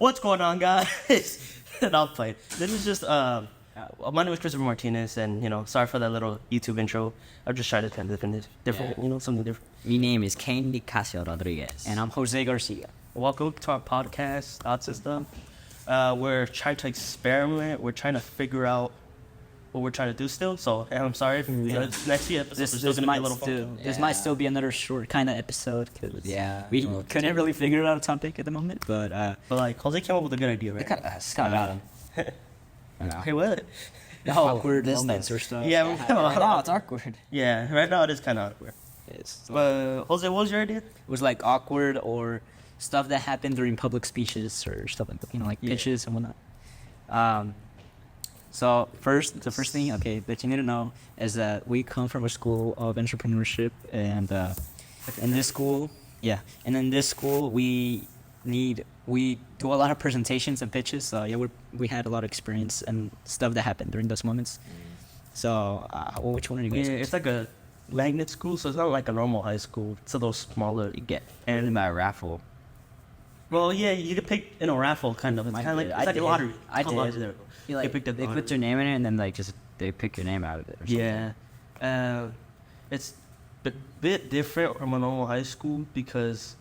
What's going on, guys? And I'll play. This is just my name is Christopher Martinez, and sorry for that little YouTube intro. I'm just trying to kind of different, something different. My name is Cain Nicasio Rodriguez. And I'm Jose Garcia. Welcome to our podcast, Thought System. We're trying to experiment. We're trying to figure out what we're trying to do still. So I'm sorry if next few episodes This might still be another short kind of episode because we couldn't really figure out a topic at the moment. But like Jose came up with a good idea, right? Okay, what? Awkward moments or stuff. Yeah, right now it's awkward. Yeah, right now it is kind of awkward. Jose, what was your idea? It was like awkward or stuff that happened during public speeches or stuff like that, like pitches and whatnot. So the first thing, that you need to know is that we come from a school of entrepreneurship, and in this school, we do a lot of presentations and pitches. So we had a lot of experience and stuff that happened during those moments. So which one are you guys? Yeah, it's like a magnet school, so it's not like a normal high school. It's a little smaller. You get and by a raffle. Well, yeah, you could pick in a raffle, kind of. It's kind of like a lottery. I did. They put your name in it, and then they pick your name out of it. Or something. It's a bit different from a normal high school because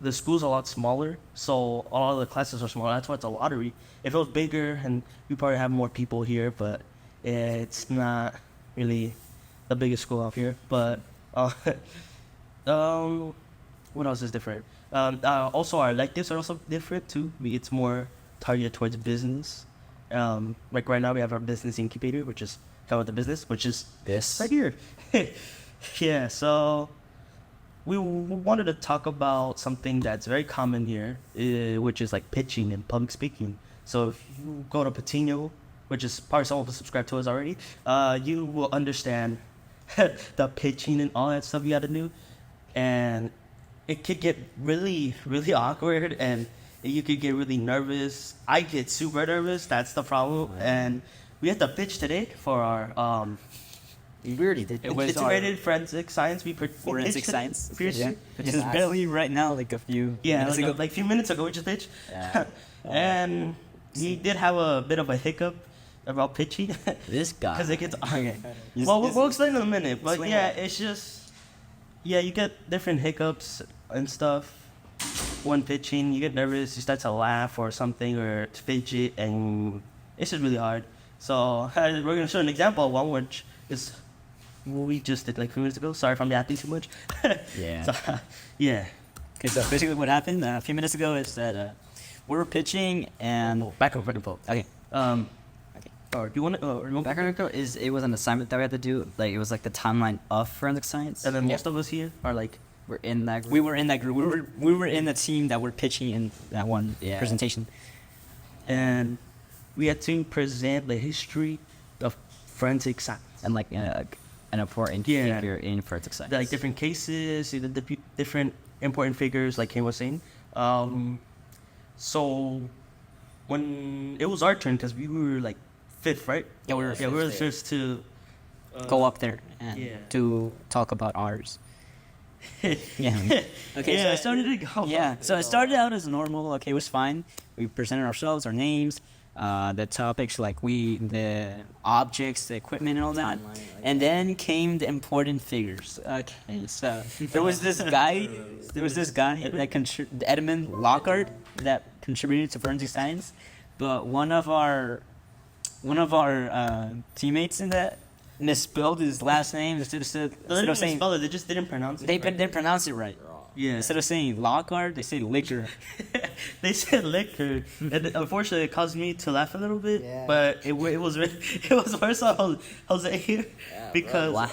the school's a lot smaller, so all of the classes are smaller. That's why it's a lottery. If it was bigger, and we probably have more people here, but it's not really the biggest school out here. But what else is different? Also, our electives are also different too. It's more targeted towards business. Like right now, we have our business incubator, which is kind of the business, which is this right here. Yeah, so we wanted to talk about something that's very common here, which is like pitching and public speaking. So if you go to Patino, which is probably someone who subscribed to us already, you will understand the pitching and all that stuff you got to do, and it could get really, really awkward, and you could get really nervous. I get super nervous. That's the problem. And we had to pitch today for our we already did. It was integrated forensic science. Forensic science. Yeah. Which is barely right now, like a few minutes ago. Like a few minutes ago, we just pitched. Yeah. And he did have a bit of a hiccup about pitching. This guy. Because it gets well, we'll explain in a minute. But it's just you get different hiccups and stuff. When pitching, you get nervous, you start to laugh or something, or to fidget, and it's just really hard. So we're going to show an example of one, which is what we just did like a few minutes ago. Sorry if I'm yapping too much. Yeah. So, yeah. Okay, so basically what happened a few minutes ago is that we were pitching and... Back over the vote. Okay. Or do you want to... Background info it was an assignment that we had to do. Like, it was like the timeline of forensic science. And then most of us here are like... We're in that group. We were in that group. We were in the team that were pitching in that one presentation. And we had to present the history of forensic science. And like an important figure in forensic science. Like different cases, different important figures, like Cain was saying. So when it was our turn, because we were like fifth, right? Yeah, we were the first to go up there and to talk about ours. Okay, so I started to go. Yeah, so it started out as normal. Okay, it was fine. We presented ourselves, our names, the topics, the objects, the equipment, and all that. And then came the important figures. Okay, so there was this guy. that Edmund Lockhart, that contributed to forensic science, but one of our teammates in that misspelled his last name instead of saying they just didn't pronounce it. They didn't pronounce it right. Yeah. Instead of saying Lockhart, they said liquor. They said liquor, and unfortunately, it caused me to laugh a little bit. Yeah. But it was worse on Jose here because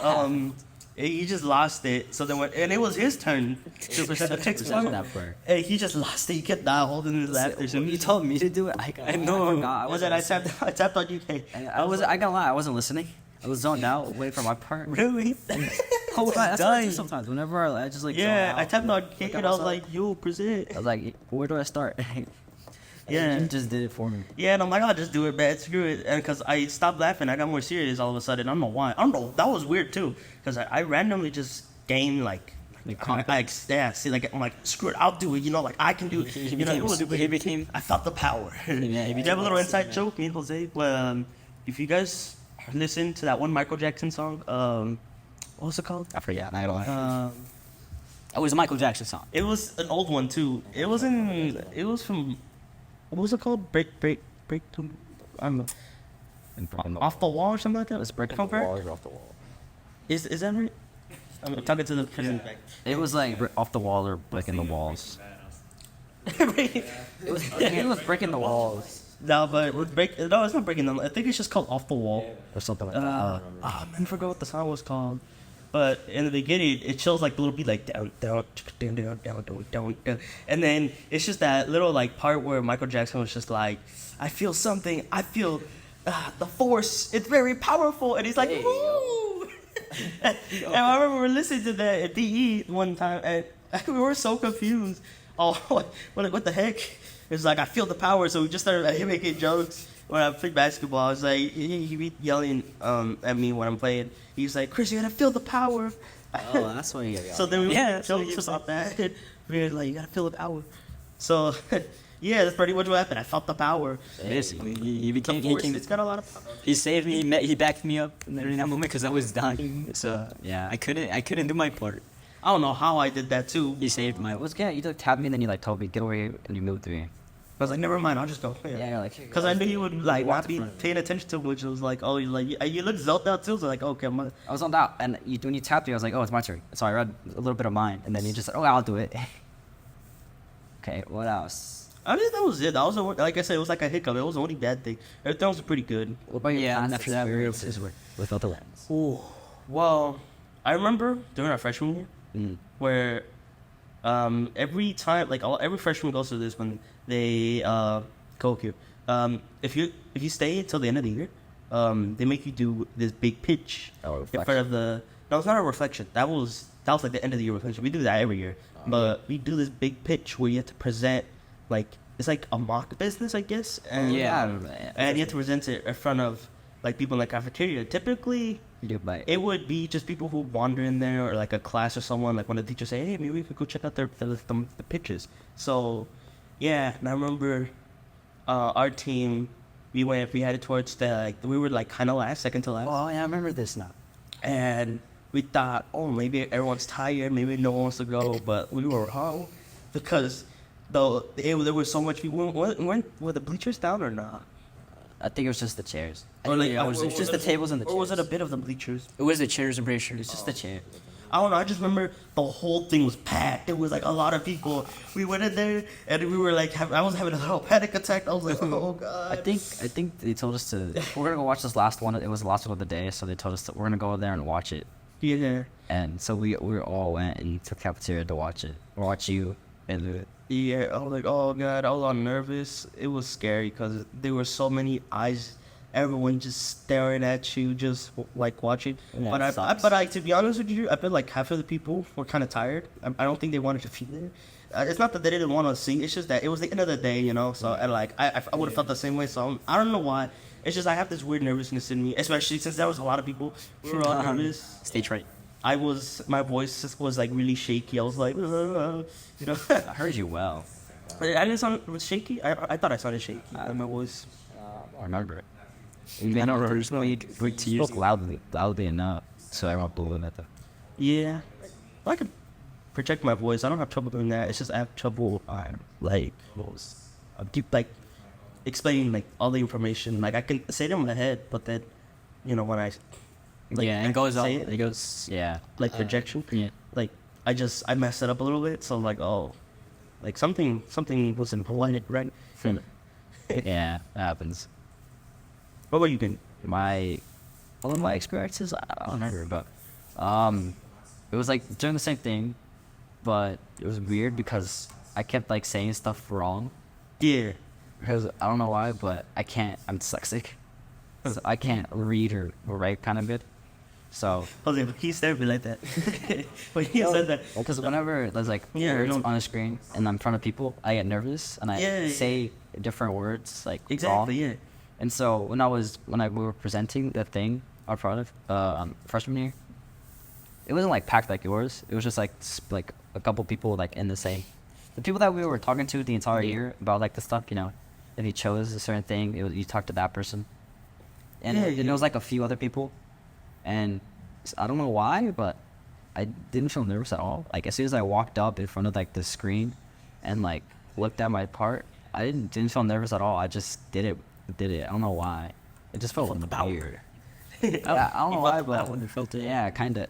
he just lost it. So then and it was his turn to present the text. Hey, he just lost it. He kept not holding his laughter. So you told me to do it. I know. I tapped on you. I gotta lie. I wasn't listening. I was zoned out, waiting for my part. Really? I was dying sometimes. Whenever I just like I tapped on Kate and I was like, "Yo, present." I was like, "Where do I start?" Yeah, you just did it for me. Yeah, and I'm like, "I'll just do it, man. Screw it." And because I stopped laughing, I got more serious all of a sudden. I don't know why. I don't know. That was weird too, because I randomly just gained like See, like I'm like, screw it, I'll do it. You know, like I can do it. He became. I felt the power. Yeah, You have a little inside joke, me and Jose. Well, if you guys listen to that one Michael Jackson song, what was it called? I forgot. I don't know. It was a Michael Jackson song. It was an old one too. It was from, what was it called? Break to, I don't know. Off the wall or something like that. Let's break Come the wall back? or off the wall. Is that right? I'm talking to the person back. It was like off the wall or breaking the walls. It It was breaking the walls No, but no, it's not breaking them. I think it's just called Off the Wall. or something like that. I forgot what the song was called. But in the beginning, it shows like the little beat like down, down, and then it's just that little like part where Michael Jackson was just like, I feel something, I feel the force, it's very powerful, and he's like, woo! And I remember we were listening to that at DE one time, and we were so confused. Oh, what the heck? It's like, I feel the power, so we just started making jokes. When I played basketball, I was like, he be yelling at me when I'm playing. He's like, Chris, you gotta feel the power. Oh, that's why you got. So then we made jokes about that. We were like, you gotta feel the power. So, yeah, that's pretty much what happened. I felt the power. Basically, he became. It's got a lot of power. He saved me. He backed me up in that moment because I was dying. So yeah, I couldn't do my part. I don't know how I did that too. He saved my. What's good? You like tapped me and then you like told me get away and you moved me. I was like, never mind, I'll just go. Yeah, you're like. Because I knew you would like walk not in be front of me. paying attention to, which was like, oh, you look zelt out too. So like, okay, I'm I was on that, and when you tapped me, I was like, oh, it's my turn. So I read a little bit of mine, and then you just said, oh, I'll do it. Okay, what else? I think that was it. That was like I said, it was like a hiccup. It was the only bad thing. Everything was pretty good. What about your Yeah, and past after that, we were experiences with other lens? Ooh, well, I remember during our freshman year where every time, like every freshman goes through this when they go here. If you stay until the end of the year, they make you do this big pitch in front of the. No, it's not a reflection. That was like the end of the year reflection. We do that every year, but we do this big pitch where you have to present like it's like a mock business, I guess. And, and you have to present it in front of like people in the cafeteria. Typically, it would be just people who wander in there, or like a class or someone. Like when the teacher say, "Hey, maybe we could go check out the pitches." So, yeah, and I remember our team. We headed towards we were like kind of last, second to last. Oh yeah, I remember this now. And we thought, oh, maybe everyone's tired, maybe no one wants to go, but we were wrong because there was so much people. Were the bleachers down or not? I think it was just the chairs. Or like, it was just the tables and the chairs. Or was it a bit of the bleachers? It was the chairs, I'm pretty sure. It's just the chair. I don't know. I just remember the whole thing was packed. There was like a lot of people. We went in there and we were like, I was having a little panic attack. I was like, oh god. I think they told us to. We're gonna go watch this last one. It was the last one of the day, so they told us that we're gonna go there and watch it. Yeah. And so we all went and took cafeteria to watch it. Watch you and do it. Yeah. I was like, oh god. I was all nervous. It was scary because there were so many eyes. Everyone just staring at you, just like watching. Yeah, but to be honest with you, I feel like half of the people were kind of tired. I don't think they wanted to be there. It's not that they didn't want to sing. It's just that it was the end of the day, you know. So I would have felt the same way. So I don't know why. It's just I have this weird nervousness in me, especially since there was a lot of people. We were all nervous. Stage fright. My voice was like really shaky. I was like, you know. I heard you well. I didn't sound shaky. I thought I sounded shaky. My voice. I remember it. You spoke loudly enough, so everyone believed it. Yeah, I could project my voice. I don't have trouble doing that. It's just I have trouble, explaining like all the information. Like I can say it in my head, but then, when I, it goes up. It goes, yeah. Like projection. Yeah. Like I messed it up a little bit. So I'm like, oh, like something wasn't aligned right. Yeah, that happens. What about you, Ken? My experiences, I don't remember, but it was like doing the same thing, but it was weird because I kept like saying stuff wrong. Yeah. Because I don't know why, but I'm dyslexic, so I can't read or write kind of good. So Jose, but he stared at me like that. But he said that. Because whenever there's like words on a screen and I'm in front of people, I get nervous and I say different words like exactly, wrong. yeah. And so we were presenting the thing, our product, freshman year, it wasn't like packed like yours. It was just like like a couple people like in the same. The people that we were talking to the entire year about like the stuff, you know, if you chose a certain thing, you talked to that person. And it was like a few other people, and I don't know why, but I didn't feel nervous at all. Like as soon as I walked up in front of like the screen, and like looked at my part, I didn't feel nervous at all. I just did it. I don't know why. It just felt weird. I don't know why, but It felt it. yeah, kind of.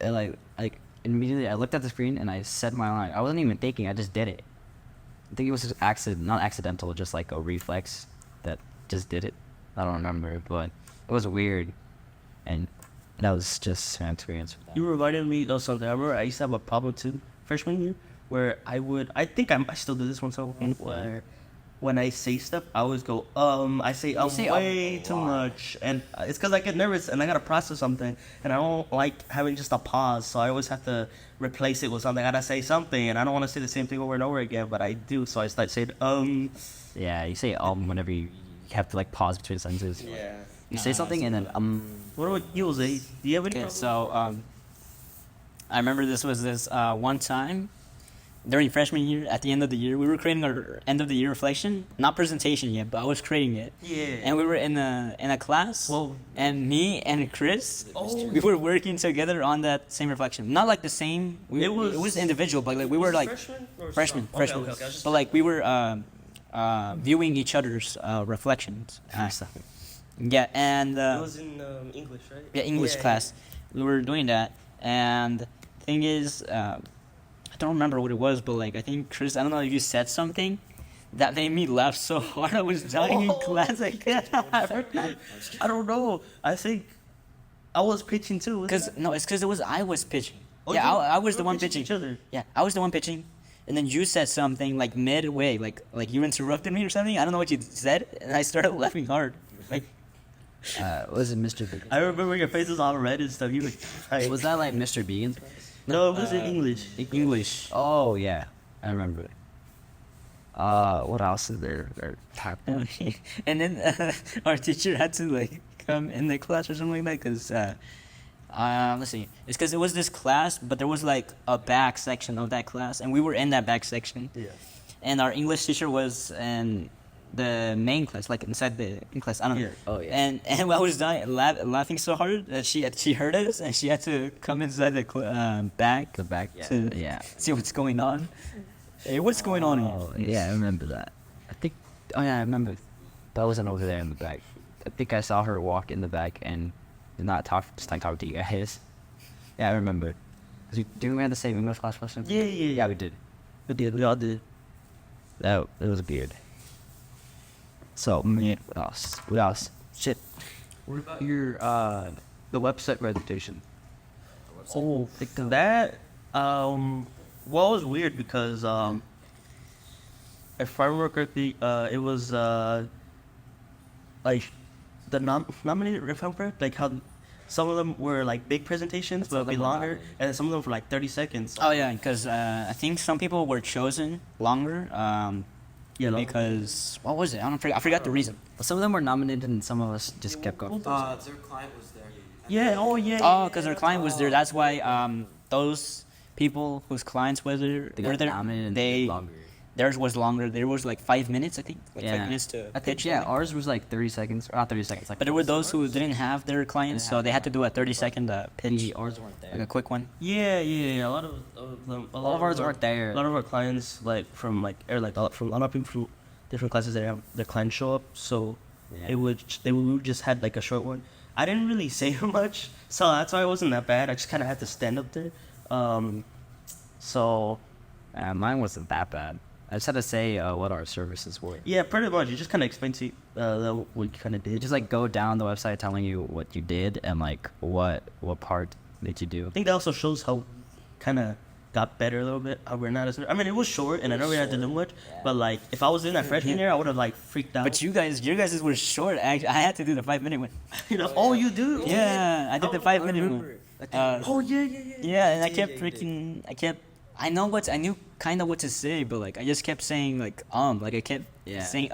Like immediately, I looked at the screen and I said my line. I wasn't even thinking. I just did it. I think it was just not accidental, just like a reflex that just did it. I don't remember, but it was weird, and that was just an experience. You reminded me of something. I remember I used to have a problem too, freshman year, where I think I still do this one where when I say stuff, I always go, I say way too much. And it's because I get nervous and I got to process something. And I don't like having just a pause. So I always have to replace it with something. I got to say something. And I don't want to say the same thing over and over again, but I do. So I start saying, Yeah, you say whenever you have to like pause between sentences. Yeah. You say something and then What about you, Jose? Do you have any Okay, problem? so I remember this one time during freshman year. At the end of the year, we were creating our end of the year reflection, not presentation yet, but I was creating it. Yeah. And we were in a class. Whoa. And me and Chris, Oh. we were working together on that same reflection. Not like the same. It was individual, but like we were like Freshman? Or freshmen. Okay, okay, okay. I was just- But like we were viewing each other's reflections. Yeah, and it was in English, right? yeah, English class. We were doing that, and thing is, I don't remember what it was, but like I think Chris, I don't know if you said something that made me laugh so hard I was dying in class. Like, I don't know. I think I was pitching too. it's because I was pitching. Oh, Yeah, you- I was you the were one pitching pitching. each other. Yeah, I was the one pitching, and then you said something like midway, like you interrupted me or something. I don't know what you said, and I started laughing hard. Like, was it Mr. Bean? I remember your face was all red and stuff. You were like, Was that like Mr. Bean? no, it was in English. English. Oh yeah, I remember it. What else is there? And then our teacher had to like come in the class or something like that because let's see, it's because it was this class, but there was like a back section of that class, and we were in that back section. Yeah. And our English teacher was in the main class, like inside the class. I don't know. Yeah. Oh, yeah. And I was dying, laughing so hard that she heard us, and she had to come inside the back. The back. To Yeah. see what's going on. Hey, what's going on here? Oh, yeah, I remember that. I think. Oh yeah, I remember. That wasn't over there in the back. I think I saw her walk in the back and did not talk. Just like talk to you guys. Yeah, I remember. Didn't we have the same English class question? Yeah, we did. We did. We all did. That it was weird. So man, what else? Shit. What about your the website presentation? Oh, that well, it was weird because if I remember correctly, it was like the nominated, if I'm correct, like how some of them were like big presentations, but it'd be longer, and some of them were like 30 seconds. Oh yeah, because I think some people were chosen longer. Yeah, Because what was it? I forgot the reason. Some of them were nominated, and some of us just kept going. Their client was there. Yeah. Oh yeah. Oh, because their client was there. That's why those people whose clients were there, got nominated and they longer. theirs was longer. There was like 5 minutes, I think. Like Yeah. 5 minutes to I think pitch. yeah, ours was like 30 seconds, or not 30 seconds. Like But there were those who didn't have their clients, so they had to do a 30-second pitch, ours weren't there. like a quick one. Yeah. A lot of them. A All of ours our- aren't there. A lot of our clients, like from like or like from a lot of people from different classes, that have their clients show up, so Yeah. we would just had like a short one. I didn't really say much, so that's why it wasn't that bad. I just kind of had to stand up there. So Mine wasn't that bad. I just had to say what our services were. yeah, pretty much. You just kind of explained to what you kind of did. Just like go down the website telling you what you did and like what part did you do. I think that also shows how kind of got better a little bit. How we're not as. I mean, it was short, and I know we had to do much, but like if I was in that freshman year, I would have like freaked out. But your guys were short. I had to do the 5-minute one. you know, oh, you do. Yeah, I did the 5-minute one. Oh yeah. Yeah, and I kept I knew kind of what to say, but like I just kept saying like I kept Yeah. saying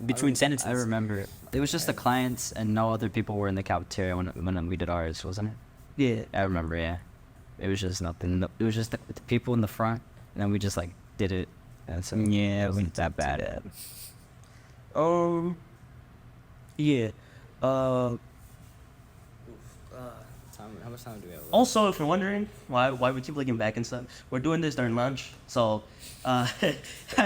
between sentences. I remember it. It was just the clients and no other people were in the cafeteria when we did ours, wasn't it? Yeah. I remember, yeah. It was just nothing. It was just the people in the front, and then we just like did it. And so Yeah, it wasn't that bad. Yeah. How much time do we have? Also, if you're wondering why we keep looking back and stuff, we're doing this during lunch. So, I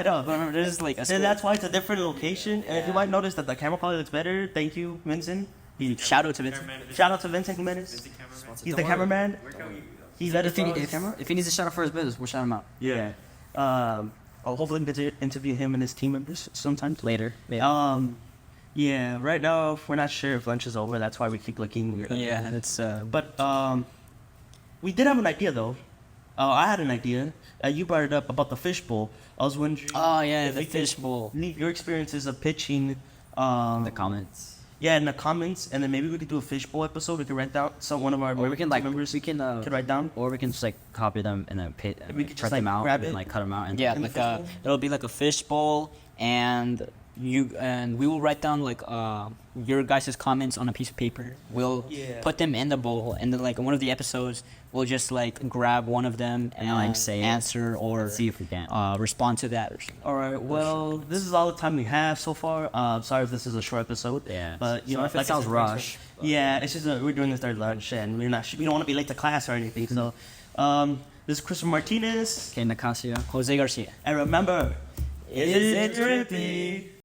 know. Remember, there's like a And that's why it's a different location. And you might notice that the camera quality looks better. Thank you, Vincent. shout out to Vincent. Shout out to Vincent Jimenez. He's the cameraman. He's If he, editing. if he needs a shout out for his business, we'll shout him out Yeah. I'll hopefully get to interview him and his team members sometime. later. Yeah. Right now we're not sure if lunch is over. That's why we keep looking. Yeah, that's But we did have an idea though. I had an idea. You brought it up about the fishbowl. I was wondering. oh yeah, if the we could fishbowl. leave your experiences of pitching. The comments. Yeah, in the comments, and then maybe we could do a fishbowl episode. We could write down one of our Or we can like members we can could write down. or we can just like copy them and then We could just, print them like, out grab and it. like cut them out and Yeah, In the like it'll be like a fishbowl, and we will write down like your guys' comments on a piece of paper. We'll Yeah. put them in the bowl, and then like in one of the episodes, we'll just like grab one of them and like, say it. answer or see if we can. respond to that. Or something. All right. Well, this is all the time we have so far. sorry if this is a short episode. Yeah. But you So know, if it like I sounds said, rushed, Yeah, it's just we're doing this during lunch, and we don't want to be late to class or anything. So, this is Christopher Martinez, Cain Nicasio. Jose Garcia. and remember, it's drippy.